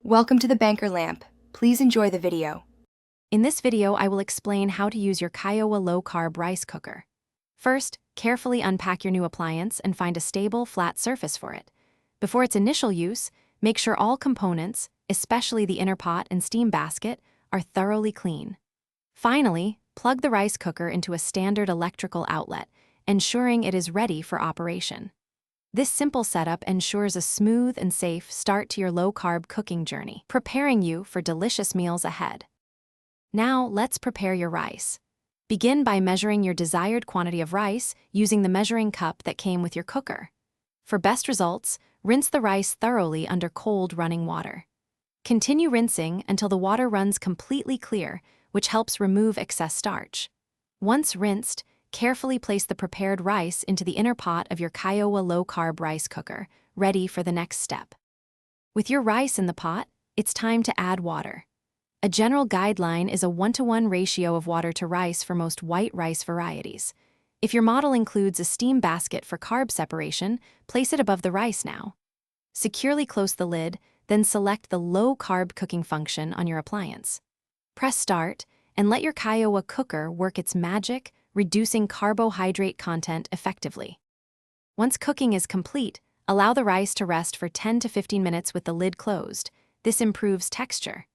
Welcome to the Banker Lamp. Please enjoy the video. In this video, I will explain how to use your Kyowa low-carb rice cooker. First, carefully unpack your new appliance and find a stable, flat surface for it. Before its initial use, make sure all components, especially the inner pot and steam basket, are thoroughly clean. Finally, plug the rice cooker into a standard electrical outlet, ensuring it is ready for operation. This simple setup ensures a smooth and safe start to your low-carb cooking journey, preparing you for delicious meals ahead. Now, let's prepare your rice. Begin by measuring your desired quantity of rice using the measuring cup that came with your cooker. For best results, rinse the rice thoroughly under cold running water. Continue rinsing until the water runs completely clear, which helps remove excess starch. Once rinsed, carefully place the prepared rice into the inner pot of your Kyowa low-carb rice cooker, ready for the next step. With your rice in the pot, it's time to add water. A general guideline is a 1-to-1 ratio of water to rice for most white rice varieties. If your model includes a steam basket for carb separation, place it above the rice now. Securely close the lid, then select the low-carb cooking function on your appliance. Press start, and let your Kyowa cooker work its magic, reducing carbohydrate content effectively. Once cooking is complete, allow the rice to rest for 10 to 15 minutes with the lid closed. This improves texture.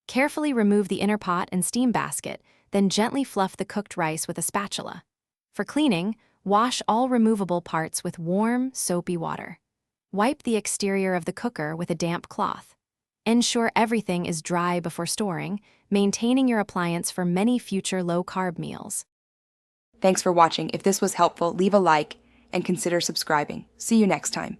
Carefully remove the inner pot and steam basket, then gently fluff the cooked rice with a spatula. For cleaning, wash all removable parts with warm, soapy water. Wipe the exterior of the cooker with a damp cloth. Ensure everything is dry before storing, maintaining your appliance for many future low-carb meals. Thanks for watching. If this was helpful, leave a like and consider subscribing. See you next time.